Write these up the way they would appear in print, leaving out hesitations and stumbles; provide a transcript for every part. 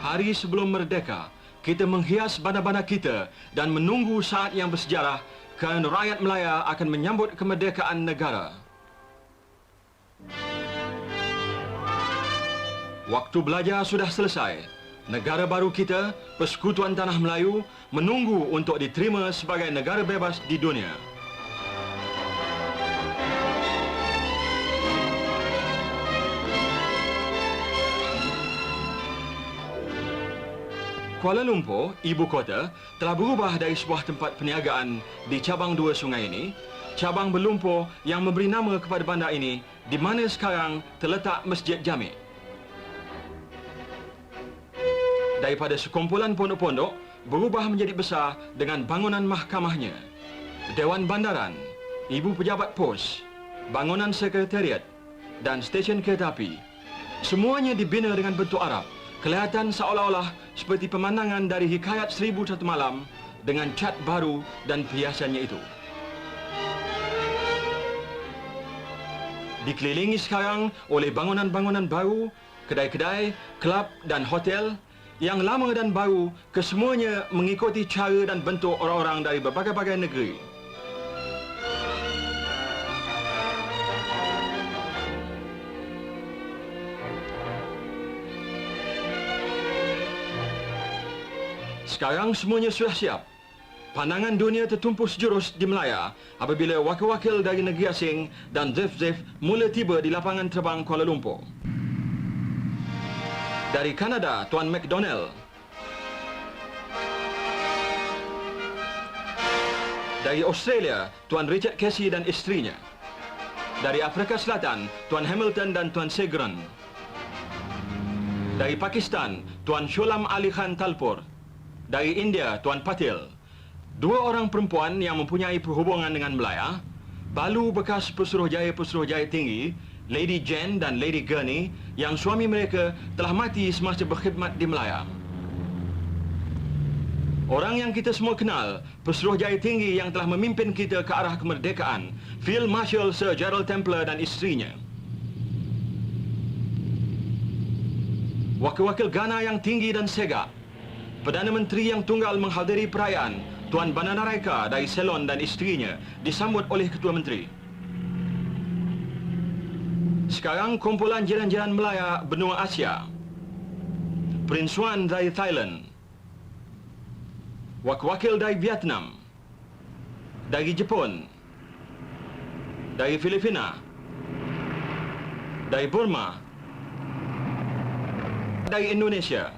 Hari sebelum merdeka, kita menghias bandar-bandar kita dan menunggu saat yang bersejarah kerana rakyat Melaya akan menyambut kemerdekaan negara. Waktu belajar sudah selesai. Negara baru kita, Persekutuan Tanah Melayu, menunggu untuk diterima sebagai negara bebas di dunia. Kuala Lumpur, ibu kota, telah berubah dari sebuah tempat perniagaan di cabang dua sungai ini, cabang berlumpur yang memberi nama kepada bandar ini, di mana sekarang terletak Masjid Jami'. Daripada sekumpulan pondok-pondok, berubah menjadi besar dengan bangunan mahkamahnya, Dewan Bandaran, Ibu Pejabat Pos, bangunan sekretariat dan stesen kereta api. Semuanya dibina dengan bentuk Arab. Kelihatan seolah-olah seperti pemandangan dari Hikayat 1001 Malam dengan cat baru dan perhiasannya itu. Dikelilingi sekarang oleh bangunan-bangunan baru, kedai-kedai, kelab dan hotel yang lama dan baru, kesemuanya mengikuti cara dan bentuk orang-orang dari berbagai-bagai negeri. Sekarang semuanya sudah siap. Pandangan dunia tertumpu sejurus di Melaya apabila wakil-wakil dari negeri asing dan zef-zef mula tiba di lapangan terbang Kuala Lumpur. Dari Kanada, Tuan McDonnell. Dari Australia, Tuan Richard Casey dan isterinya. Dari Afrika Selatan, Tuan Hamilton dan Tuan Segron. Dari Pakistan, Tuan Shulam Ali Khan Talpur. Dari India, Tuan Patil. Dua orang perempuan yang mempunyai perhubungan dengan Melaya, balu bekas Pesuruhjaya-Pesuruhjaya tinggi, Lady Jane dan Lady Gurney, yang suami mereka telah mati semasa berkhidmat di Melaya. Orang yang kita semua kenal, Pesuruhjaya tinggi yang telah memimpin kita ke arah kemerdekaan, Field Marshal Sir Gerald Templar dan isterinya. Wakil-wakil Ghana yang tinggi dan segak, Perdana Menteri yang tunggal menghadiri perayaan, Tuan Bandaranaika dari Ceylon dan isterinya, disambut oleh Ketua Menteri. Sekarang kumpulan jiran-jiran Melaya benua Asia, Prince Wan dari Thailand, wakil-wakil dari Vietnam, dari Jepun, dari Filipina, dari Burma, dari Indonesia,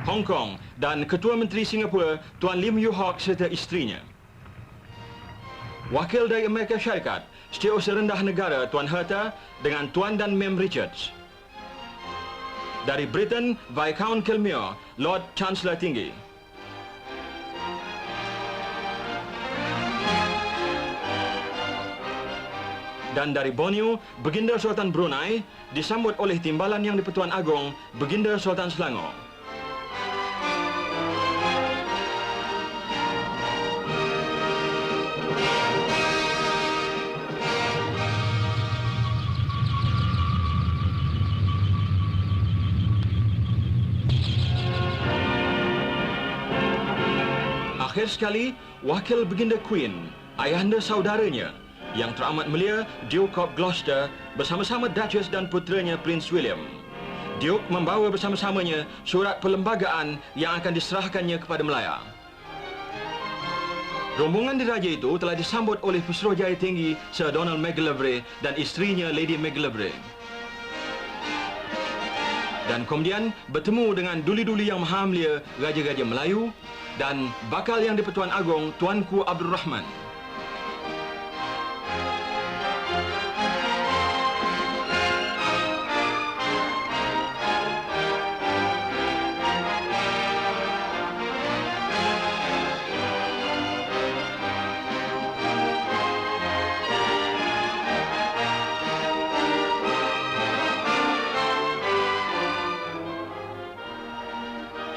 Hong Kong dan Ketua Menteri Singapura Tuan Lim Yew Hock serta isterinya. Wakil dari Amerika Syarikat, Setiausaha Rendah Negara Tuan Herta dengan Tuan dan Mem Richards. Dari Britain, Viscount Kilmore, Lord Chancellor Tinggi. Dan dari Borneo, Baginda Sultan Brunei disambut oleh timbalan Yang di-Pertuan Agong, Baginda Sultan Selangor. Akhir sekali, wakil Baginda Queen, ayahanda saudaranya, yang teramat mulia Duke of Gloucester bersama-sama Duchess dan puteranya Prince William. Duke membawa bersama-samanya surat perlembagaan yang akan diserahkannya kepada Melaya. Rombongan diraja itu telah disambut oleh Pesuruhjaya tinggi Sir Donald McGillivray dan isterinya Lady McGillivray. Dan kemudian bertemu dengan duli-duli yang maha mulia Raja-Raja Melayu dan bakal Yang di-Pertuan Agong Tuanku Abdul Rahman.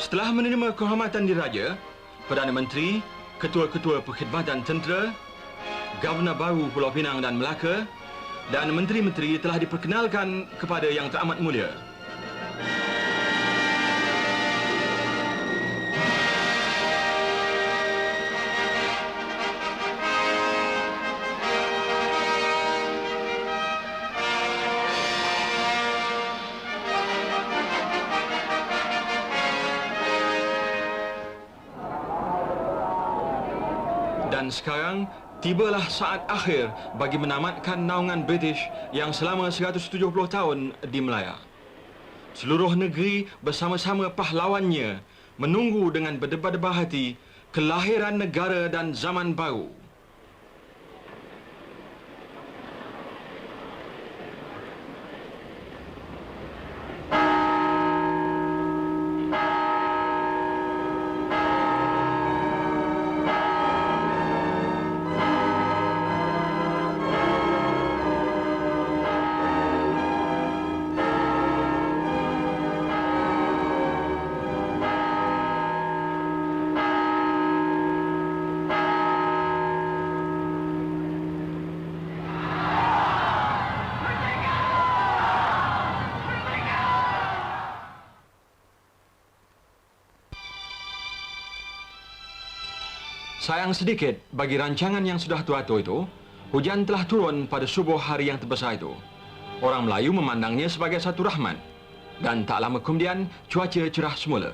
Setelah menerima kehormatan diraja, Perdana Menteri, Ketua-Ketua Perkhidmatan Tentera, Governor baru Pulau Pinang dan Melaka, dan Menteri-Menteri telah diperkenalkan kepada Yang Teramat Mulia. Dan sekarang, tibalah saat akhir bagi menamatkan naungan British yang selama 170 tahun di Melaya. Seluruh negeri bersama-sama pahlawannya menunggu dengan berdebar-debar hati kelahiran negara dan zaman baru. Sayang sedikit bagi rancangan yang sudah tua-tua itu, hujan telah turun pada subuh hari yang terbesar itu. Orang Melayu memandangnya sebagai satu rahmat. Dan tak lama kemudian, cuaca cerah semula.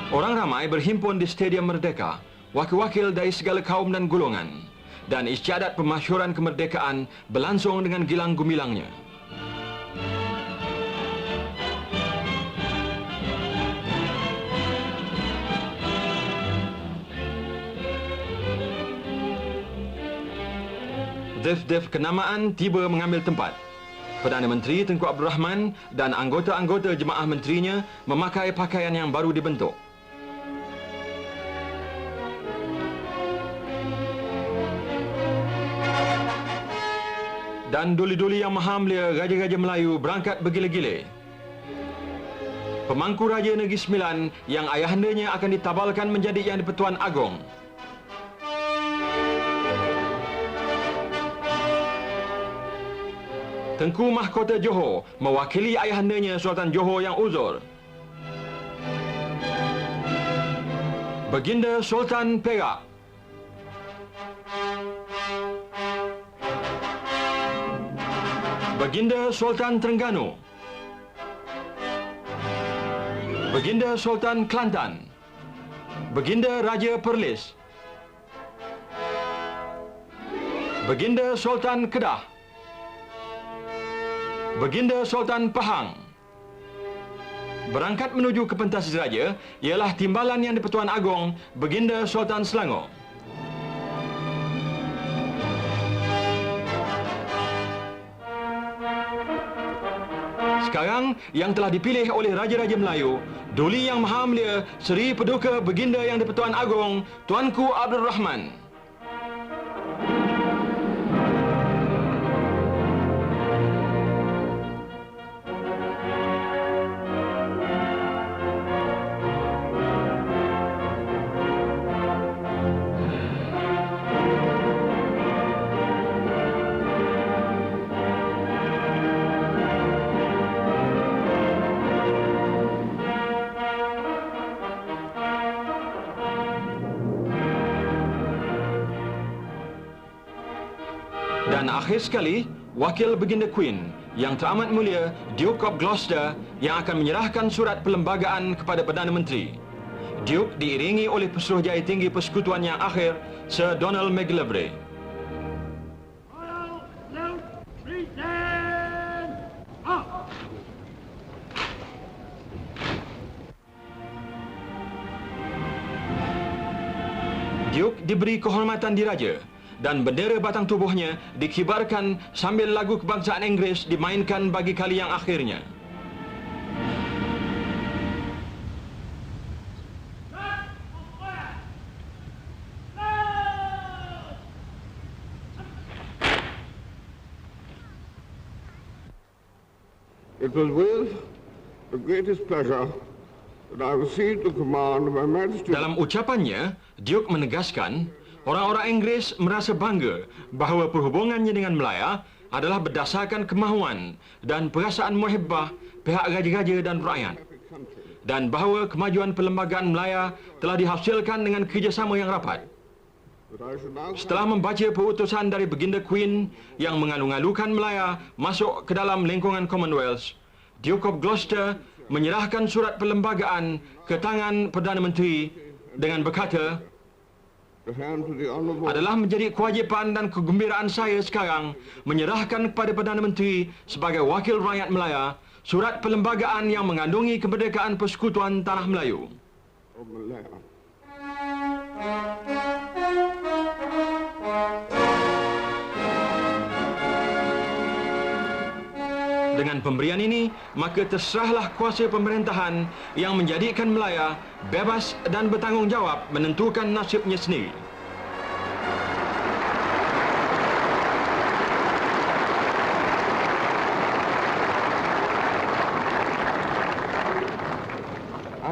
Orang ramai berhimpun di Stadium Merdeka, wakil-wakil dari segala kaum dan golongan. Dan istiadat pemasyhuran kemerdekaan berlangsung dengan gilang gemilangnya. Def-def kenamaan tiba mengambil tempat. Perdana Menteri Tengku Abdul Rahman dan anggota-anggota jemaah menterinya memakai pakaian yang baru dibentuk. Dan duli-duli yang maha mulia Raja-Raja Melayu berangkat bergila-gila. Pemangku Raja Negeri Sembilan yang ayahandanya akan ditabalkan menjadi Yang di-Pertuan Agong. Tengku Mahkota Johor mewakili ayahandanya Sultan Johor yang uzur. Baginda Sultan Perak. Baginda Sultan Terengganu. Baginda Sultan Kelantan. Baginda Raja Perlis. Baginda Sultan Kedah. Baginda Sultan Pahang. Berangkat menuju ke pentas raja ialah timbalan Yang di-Pertuan Agong Baginda Sultan Selangor. Sekarang yang telah dipilih oleh Raja-Raja Melayu, Duli Yang Maha Mulia Seri Paduka Baginda Yang di-Pertuan Agong Tuanku Abdul Rahman. Dan akhir sekali, Wakil Baginda Queen yang teramat mulia Duke of Gloucester yang akan menyerahkan surat perlembagaan kepada Perdana Menteri. Duke diiringi oleh Pesuruhjaya Tinggi Persekutuan yang akhir, Sir Donald McGillivray. Duke diberi kehormatan diraja dan bendera batang tubuhnya dikibarkan sambil lagu kebangsaan Inggeris dimainkan bagi kali yang akhirnya. It was with the greatest pleasure that I received the command of Her Majesty. Dalam ucapannya, Duke menegaskan orang-orang Inggeris merasa bangga bahawa perhubungannya dengan Melaya adalah berdasarkan kemahuan dan perasaan muhibbah pihak raja-raja dan rakyat. Dan bahawa kemajuan perlembagaan Melaya telah dihasilkan dengan kerjasama yang rapat. Setelah membaca perutusan dari Baginda Queen yang mengalu-alukan Melaya masuk ke dalam lingkungan Commonwealth, Duke of Gloucester menyerahkan surat perlembagaan ke tangan Perdana Menteri dengan berkata, to hand to the Honourable adalah menjadi kewajipan dan kegembiraan saya sekarang menyerahkan kepada Perdana Menteri sebagai wakil rakyat Melaya surat perlembagaan yang mengandungi kemerdekaan Persekutuan Tanah Melayu. of Malaya. Dengan pemberian ini, maka terserahlah kuasa pemerintahan yang menjadikan Melaya bebas dan bertanggungjawab menentukan nasibnya sendiri.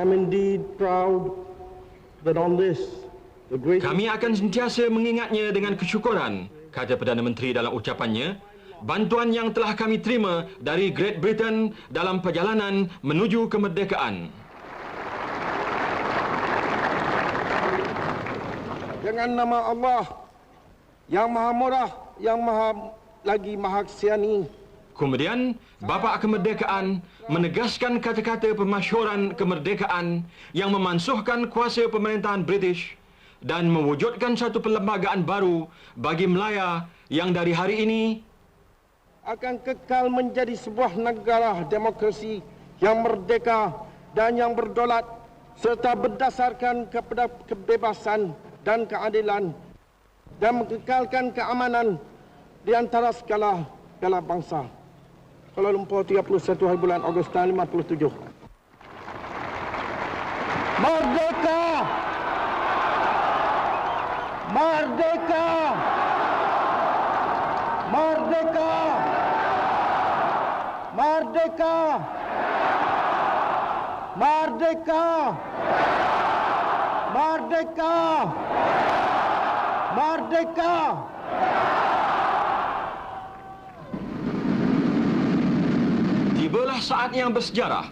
I'm indeed proud that on this, the great Kami akan sentiasa mengingatnya dengan kesyukuran, kata Perdana Menteri dalam ucapannya, bantuan yang telah kami terima dari Great Britain dalam perjalanan menuju kemerdekaan. dengan nama Allah yang Maha Murah, yang Maha Kasiani, Kemudian, Bapa Kemerdekaan menegaskan kata-kata pemasyhuran kemerdekaan yang memansuhkan kuasa pemerintahan British dan mewujudkan satu perlembagaan baru bagi Melaya yang dari hari ini akan kekal menjadi sebuah negara demokrasi yang merdeka dan yang berdaulat serta berdasarkan kepada kebebasan dan keadilan dan mengekalkan keamanan di antara segala bangsa. Kuala Lumpur, 31 hari bulan Ogos tahun 57. Merdeka! Merdeka! Merdeka! Merdeka! Merdeka! Merdeka! Merdeka! tibalah saat yang bersejarah,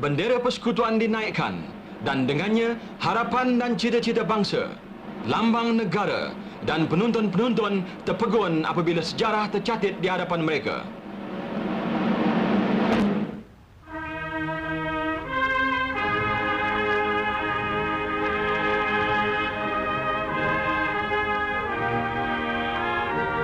bendera persekutuan dinaikkan dan dengannya harapan dan cita-cita bangsa, lambang negara dan penonton-penonton terpegun apabila sejarah tercatat di hadapan mereka.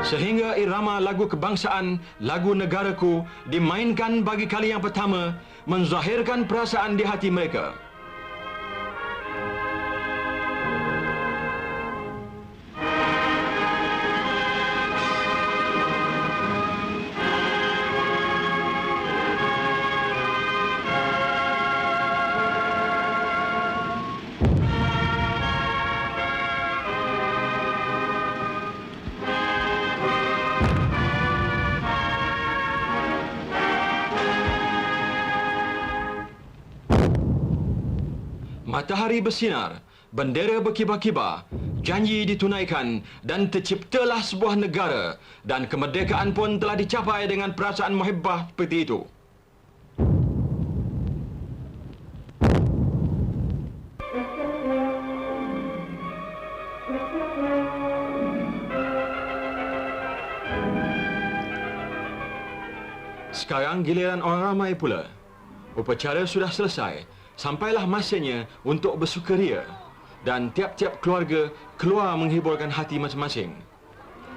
Sehingga irama lagu kebangsaan, lagu negaraku dimainkan bagi kali yang pertama, menzahirkan perasaan di hati mereka. Matahari bersinar, bendera berkibar-kibar, janji ditunaikan dan terciptalah sebuah negara dan kemerdekaan pun telah dicapai dengan perasaan muhibbah seperti itu. Sekarang giliran orang ramai pula. Upacara sudah selesai. Sampailah masanya untuk bersukaria dan tiap-tiap keluarga keluar menghiburkan hati masing-masing.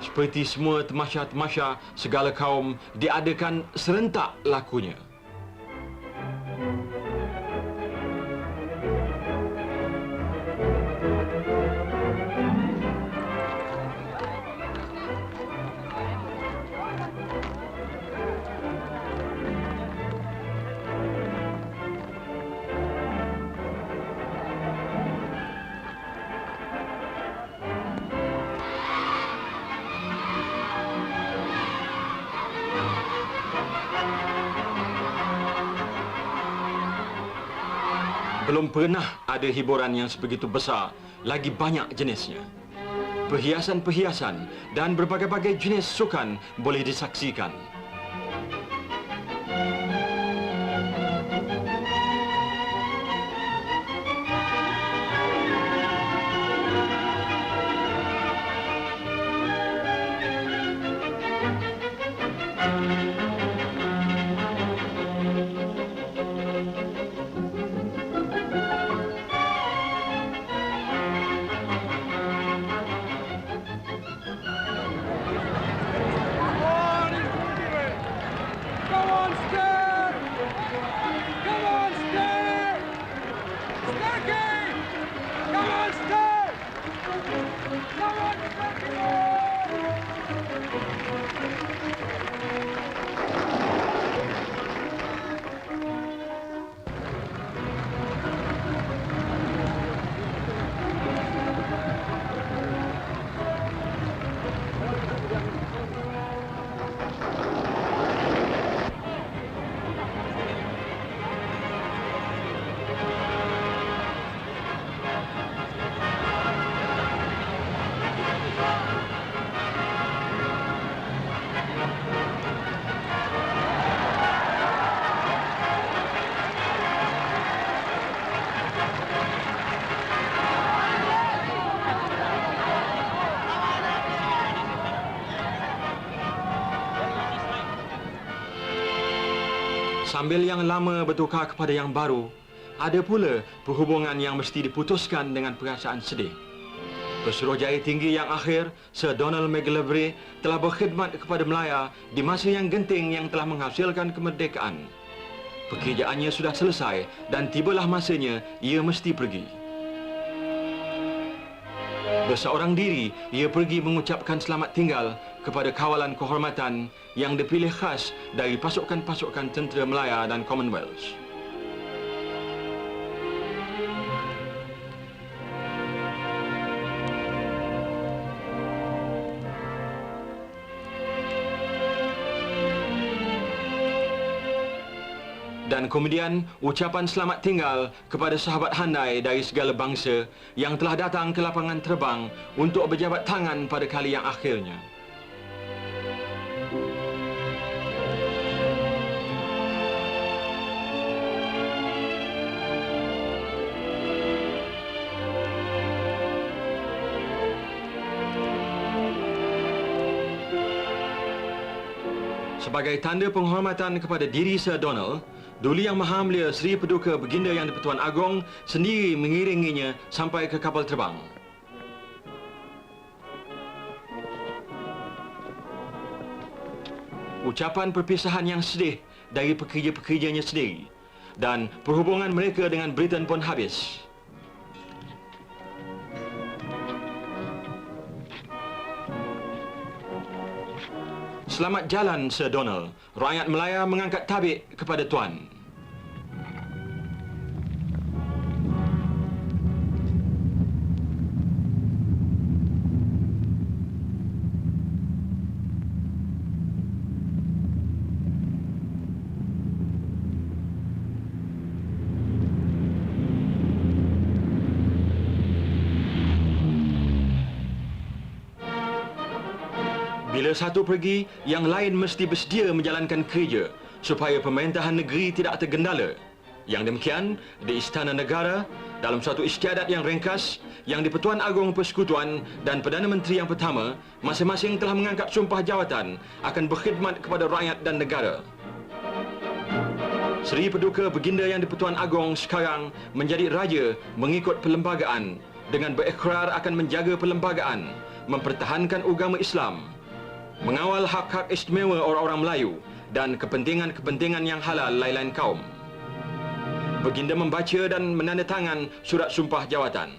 Seperti semua tamasya-tamasya segala kaum diadakan serentak lakunya. Belum pernah ada hiburan yang sebegitu besar, lagi banyak jenisnya. Perhiasan-perhiasan dan berbagai-bagai jenis sukan boleh disaksikan. Sambil yang lama bertukar kepada yang baru, ada pula perhubungan yang mesti diputuskan dengan perasaan sedih. Pesuruhjaya tinggi yang akhir, Sir Donald McGillivray, telah berkhidmat kepada Melaya di masa yang genting yang telah menghasilkan kemerdekaan. Pekerjaannya sudah selesai dan tibalah masanya ia mesti pergi. Berseorang diri, ia pergi mengucapkan selamat tinggal kepada kawalan kehormatan yang dipilih khas dari pasukan-pasukan tentera Melaya dan Commonwealth. Dan kemudian ucapan selamat tinggal kepada sahabat handai dari segala bangsa yang telah datang ke lapangan terbang untuk berjabat tangan pada kali yang akhirnya. Sebagai tanda penghormatan kepada diri Sir Donald, Duli Yang Maha Mulia Seri Paduka Baginda Yang di-Pertuan Agong sendiri mengiringinya sampai ke kapal terbang. Ucapan perpisahan yang sedih dari pekerja-pekerjanya sendiri dan perhubungan mereka dengan Britain pun habis. Selamat jalan, Sir Donald. Rakyat Melaya mengangkat tabik kepada Tuan. Bila satu pergi, yang lain mesti bersedia menjalankan kerja supaya pemerintahan negeri tidak tergendala. Yang demikian, di Istana Negara, dalam suatu istiadat yang ringkas, yang di-Pertuan Agong Persekutuan dan Perdana Menteri yang pertama, masing-masing telah mengangkat sumpah jawatan akan berkhidmat kepada rakyat dan negara. Seri Paduka Baginda Yang di-Pertuan Agong sekarang menjadi raja mengikut perlembagaan dengan berikrar akan menjaga perlembagaan, mempertahankan agama Islam, mengawal hak-hak istimewa orang-orang Melayu dan kepentingan-kepentingan yang halal lain-lain kaum. Baginda membaca dan menandatangan surat sumpah jawatan.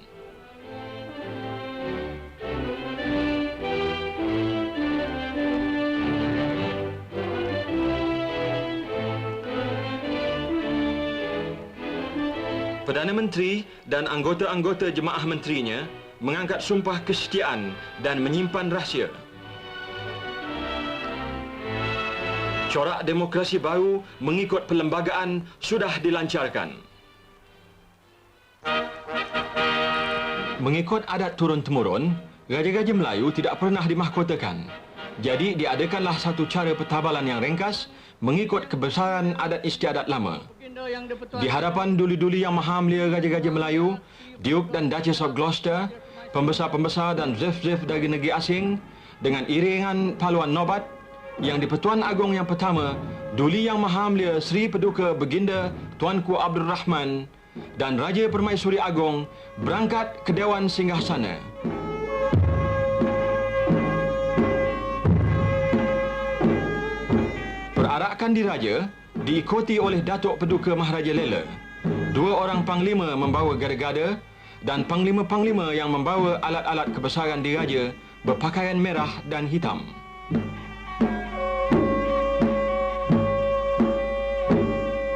Perdana Menteri dan anggota-anggota jemaah menterinya mengangkat sumpah kesetiaan dan menyimpan rahsia. Corak demokrasi baru mengikut perlembagaan sudah dilancarkan. Mengikut adat turun-temurun, Raja-Raja Melayu tidak pernah dimahkotakan. Jadi diadakanlah satu cara pertabalan yang ringkas mengikut kebesaran adat istiadat lama. Di hadapan duli-duli Yang Maha Mulia Raja-Raja Melayu, Duke dan Duchess of Gloucester, pembesar-pembesar dan zif-zif dari negeri asing, dengan iringan paluan nobat, Yang di-Pertuan Agong yang pertama, Duli Yang Maha Mulia Seri Paduka Baginda Tuanku Abdul Rahman dan Raja Permaisuri Agong berangkat ke Dewan Singgasana. Perarakan diraja diikuti oleh Datuk Paduka Maharaja Lela. Dua orang panglima membawa gada-gada dan panglima-panglima yang membawa alat-alat kebesaran diraja berpakaian merah dan hitam.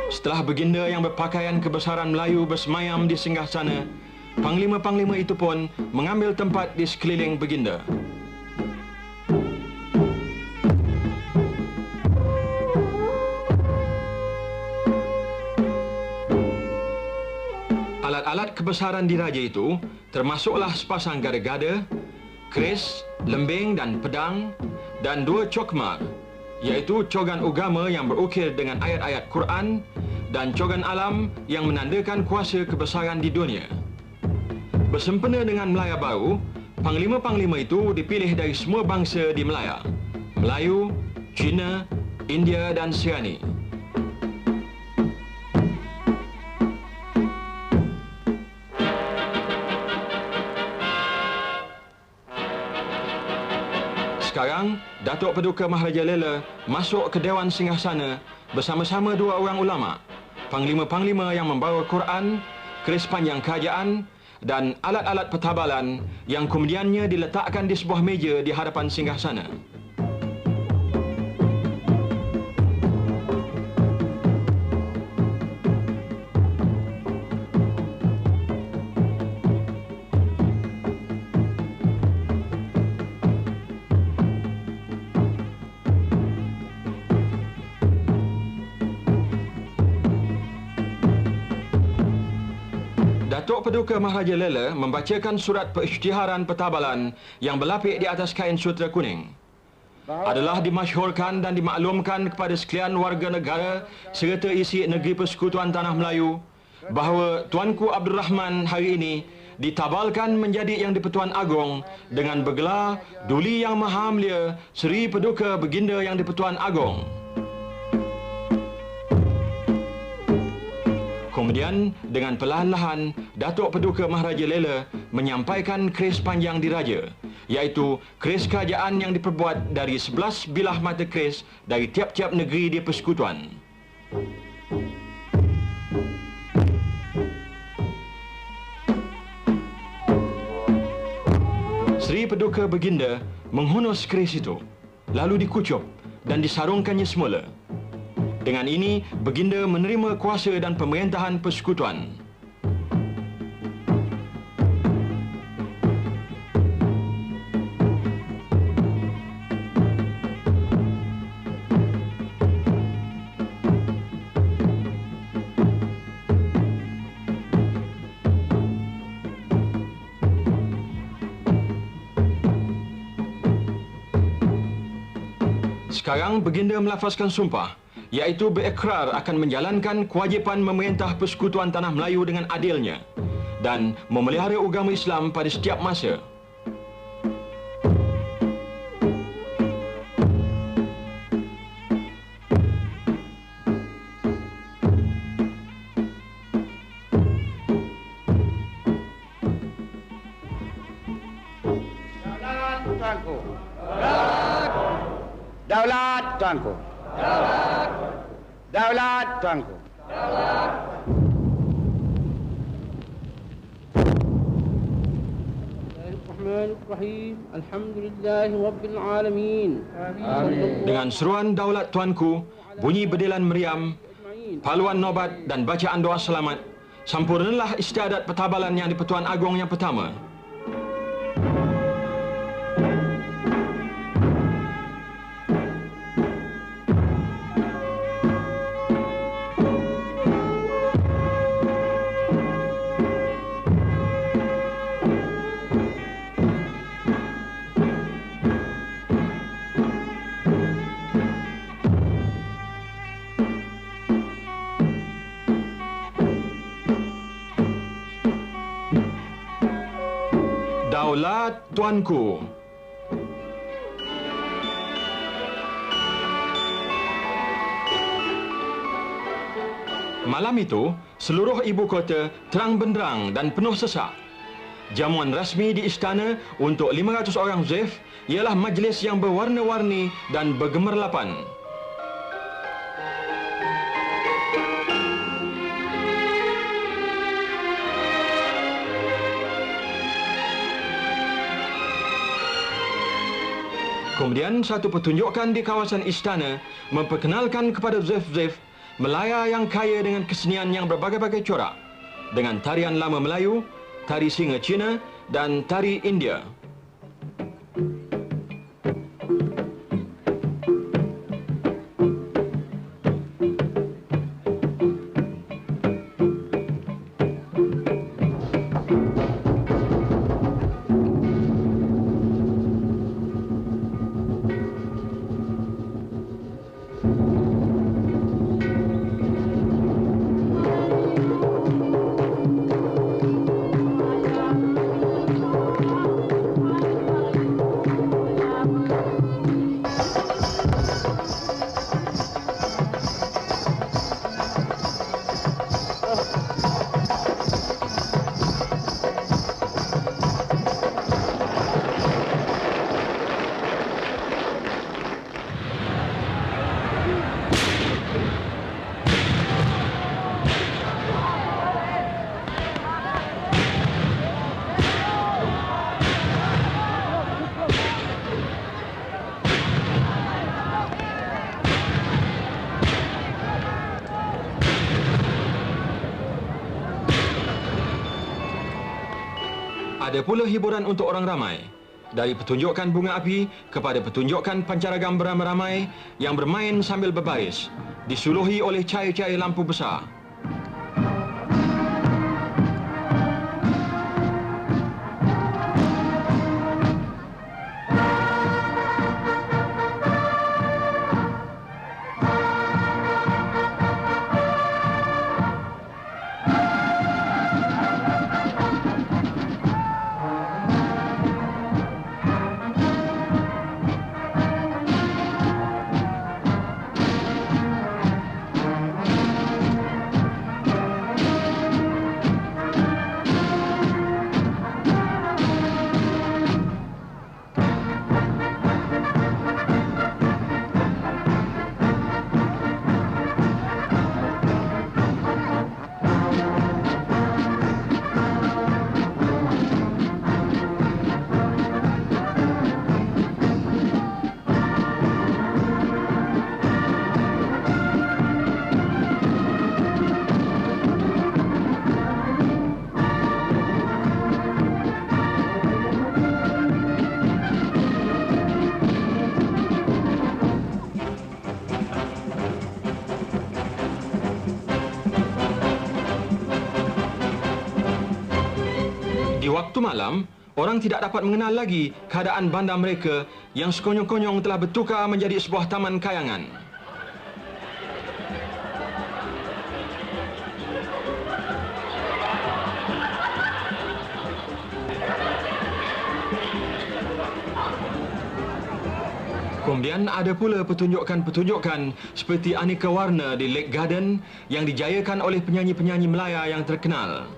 Setelah Baginda yang berpakaian kebesaran Melayu bersemayam di singgasana, panglima-panglima itu pun mengambil tempat di sekeliling Baginda. Alat-alat kebesaran diraja itu termasuklah sepasang gada-gada, keris, lembing dan pedang, dan dua cokmar, iaitu cogan agama yang berukir dengan ayat-ayat Quran dan cogan alam yang menandakan kuasa kebesaran di dunia. Bersempena dengan Melaya baru, panglima-panglima itu dipilih dari semua bangsa di Melaya: Melayu, Cina, India dan Sirani. siang, Datuk Paduka Maharaja Lela masuk ke Dewan Singgasana bersama-sama dua orang ulama, panglima-panglima yang membawa Quran, keris panjang kerajaan dan alat-alat petabalan yang kemudiannya diletakkan di sebuah meja di hadapan singgasana. Datuk Paduka Maharaja Lela membacakan surat perisytiharan petabalan yang berlapik di atas kain sutera kuning. Adalah dimasyhurkan dan dimaklumkan kepada sekalian warga negara serta isi negeri Persekutuan Tanah Melayu bahawa Tuanku Abdul Rahman hari ini ditabalkan menjadi Yang di-Pertuan Agong dengan bergelar Duli Yang Maha Mulia Seri Paduka Baginda Yang di-Pertuan Agong. Kemudian, dengan perlahan-lahan, Datuk Paduka Maharaja Lela menyampaikan keris panjang diraja, iaitu keris kerajaan yang diperbuat dari 11 bilah mata keris dari tiap-tiap negeri di Persekutuan. Seri Paduka Baginda menghunus keris itu, lalu dikucup dan disarungkannya semula. Dengan ini, Baginda menerima kuasa dan pemerintahan Persekutuan. Sekarang Baginda melafazkan sumpah, iaitu berekrar akan menjalankan kewajipan memerintah Persekutuan Tanah Melayu dengan adilnya dan memelihara agama Islam pada setiap masa. Daulat Tuanku. Daulat Tuanku. Daulat Tuanku. Bismillahirrahmanirrahim. Alhamdulillahi Rabbil Alamin. Dengan seruan Daulat Tuanku, bunyi bedilan meriam, paluan nobat dan bacaan doa selamat, sampurnalah istiadat petabalan Yang di-Pertuan Agong yang pertama. Daulat Tuanku. Malam itu, seluruh ibu kota terang benderang dan penuh sesak. Jamuan rasmi di istana untuk 500 orang zef ialah majlis yang berwarna-warni dan bergemerlapan. Kemudian satu pertunjukan di kawasan istana memperkenalkan kepada zef-zef Melaya yang kaya dengan kesenian yang berbagai-bagai corak, dengan tarian lama Melayu, tari singa Cina dan tari India. Ada pula hiburan untuk orang ramai. Dari pertunjukan bunga api kepada pertunjukan pancaragam beramai-ramai yang bermain sambil berbaris, disuluhi oleh cahaya-cahaya lampu besar. Di waktu malam, orang tidak dapat mengenal lagi keadaan bandar mereka yang sekonyong-konyong telah bertukar menjadi sebuah taman kayangan. Kemudian ada pula pertunjukan-pertunjukan seperti aneka warna di Lake Garden yang dijayakan oleh penyanyi-penyanyi Melaya yang terkenal.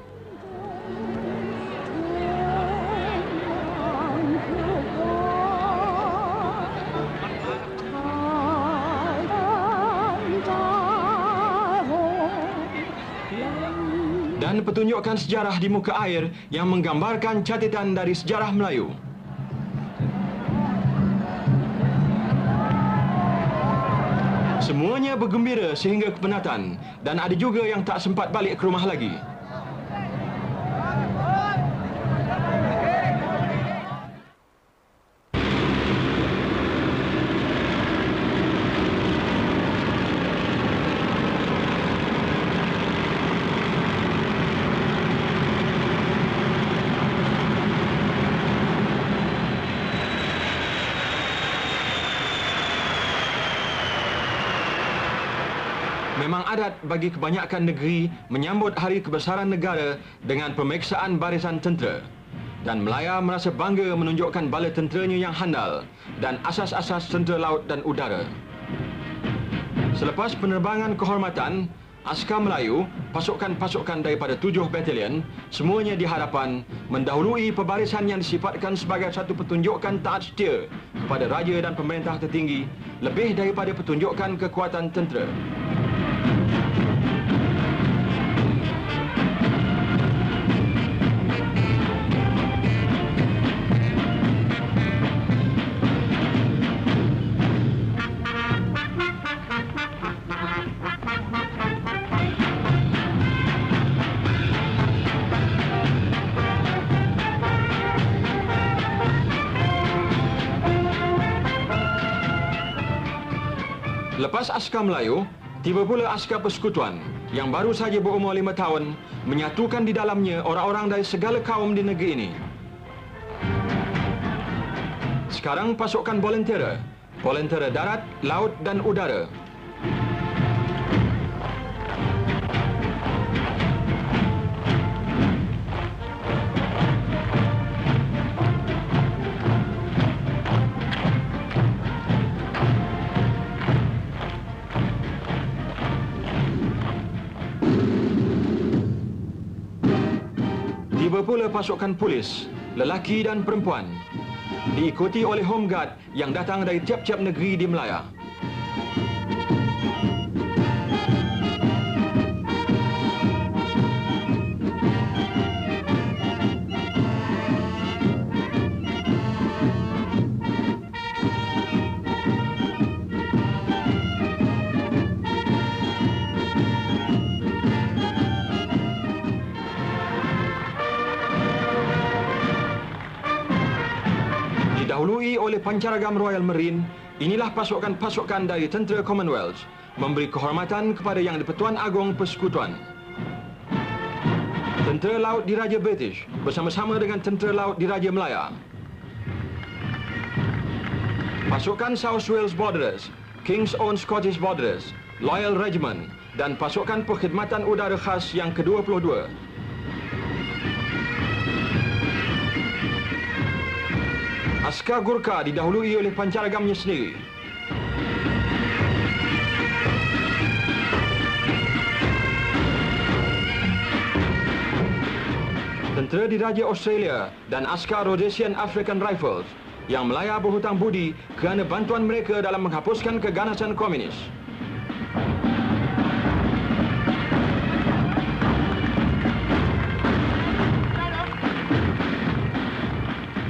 Dan pertunjukan sejarah di muka air yang menggambarkan catatan dari sejarah Melayu. Semuanya bergembira sehingga kepenatan dan ada juga yang tak sempat balik ke rumah lagi. Memang adat bagi kebanyakan negeri menyambut Hari Kebesaran Negara dengan pemeriksaan barisan tentera. Dan Melaya merasa bangga menunjukkan bala tenteranya yang handal dan asas-asas tentera laut dan udara. Selepas penerbangan kehormatan, askar Melayu, pasukan-pasukan daripada 7 batalion, semuanya di hadapan mendahului pebarisan yang disifatkan sebagai satu pertunjukan taat setia kepada raja dan pemerintah tertinggi lebih daripada pertunjukan kekuatan tentera. Lepas askar Melayu, tiba pula askar persekutuan yang baru saja berumur 5 tahun menyatukan di dalamnya orang-orang dari segala kaum di negeri ini. Sekarang pasukan volunteer darat, laut dan udara. Tiba pula pasukan polis, lelaki dan perempuan, diikuti oleh Home Guard yang datang dari tiap-tiap negeri di Melaya. oleh Pancaragam Royal Marine, inilah pasukan-pasukan dari tentera Commonwealth memberi kehormatan kepada Yang di-Pertuan Agong Persekutuan. Tentera Laut Diraja British bersama-sama dengan Tentera Laut Diraja Melaya. Pasukan South Wales Borderers, King's Own Scottish Borderers, Loyal Regiment dan pasukan perkhidmatan udara khas yang ke-22. Askar Gurkha didahului oleh Pancaragamnya sendiri. Tentera Diraja Australia dan askar Rhodesian African Rifles yang Melaya berhutang budi kerana bantuan mereka dalam menghapuskan keganasan komunis.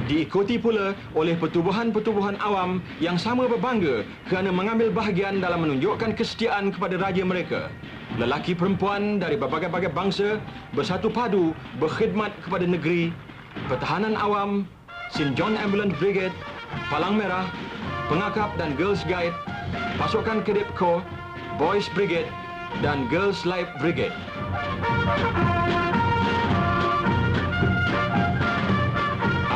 Diikuti pula oleh pertubuhan-pertubuhan awam yang sama berbangga kerana mengambil bahagian dalam menunjukkan kesetiaan kepada raja mereka. Lelaki perempuan dari berbagai-bagai bangsa bersatu padu berkhidmat kepada negeri, pertahanan awam, St. John Ambulance Brigade, Palang Merah, Pengakap dan Girls Guide, pasukan Cadet Corps, Boys Brigade dan Girls Life Brigade.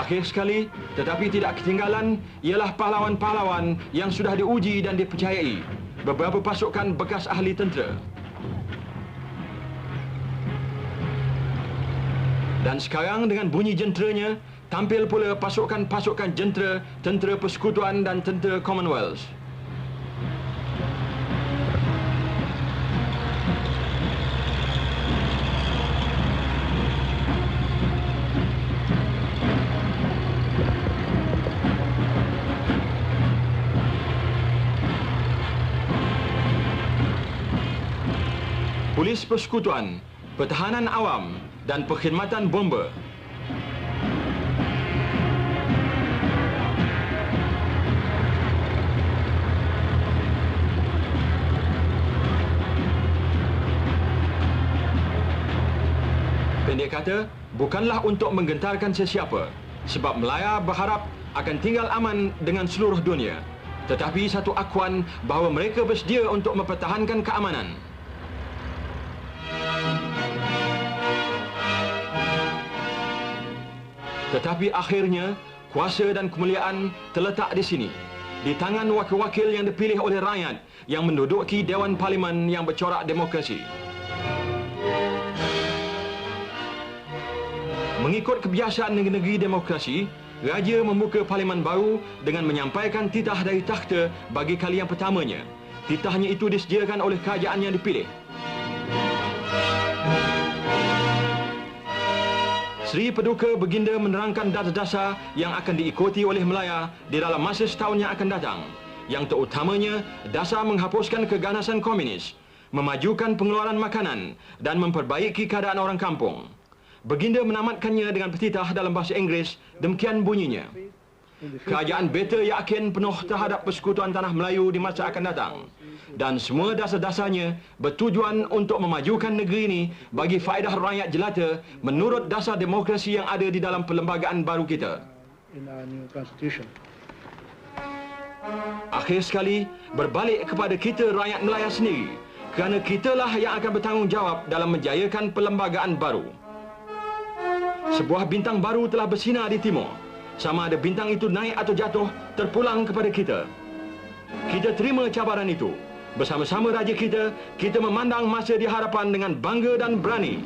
Akhir sekali, tetapi tidak ketinggalan, ialah pahlawan-pahlawan yang sudah diuji dan dipercayai, beberapa pasukan bekas ahli tentera. Dan sekarang dengan bunyi jenteranya, tampil pula pasukan-pasukan jentera, tentera persekutuan dan tentera Commonwealth. Polis persekutuan, pertahanan awam dan perkhidmatan bomba. Pendek kata, bukanlah untuk menggentarkan sesiapa, sebab Melaya berharap akan tinggal aman dengan seluruh dunia. Tetapi satu akuan bahawa mereka bersedia untuk mempertahankan keamanan. Tetapi akhirnya, kuasa dan kemuliaan terletak di sini, di tangan wakil-wakil yang dipilih oleh rakyat yang menduduki Dewan Parlimen yang bercorak demokrasi. Mengikut kebiasaan negeri-negeri demokrasi, Raja membuka Parlimen baru dengan menyampaikan titah dari takhta bagi kali yang pertamanya. Titahnya itu disediakan oleh kerajaan yang dipilih. Sri Paduka Baginda menerangkan dasar-dasar yang akan diikuti oleh Melaya di dalam masa setahun yang akan datang. Yang terutamanya, dasar menghapuskan keganasan komunis, memajukan pengeluaran makanan dan memperbaiki keadaan orang kampung. Baginda menamatkannya dengan petitah dalam bahasa Inggeris, demikian bunyinya. Kerajaan beta yakin penuh terhadap persekutuan tanah Melayu di masa akan datang. Dan semua dasar-dasarnya bertujuan untuk memajukan negeri ini bagi faedah rakyat jelata menurut dasar demokrasi yang ada di dalam perlembagaan baru kita. Akhir sekali, berbalik kepada kita rakyat Melaya sendiri, kerana kitalah yang akan bertanggungjawab dalam menjayakan perlembagaan baru. Sebuah bintang baru telah bersinar di timur. Sama ada bintang itu naik atau jatuh, terpulang kepada kita. Kita terima cabaran itu. Bersama-sama raja kita, kita memandang masa di hadapan dengan bangga dan berani.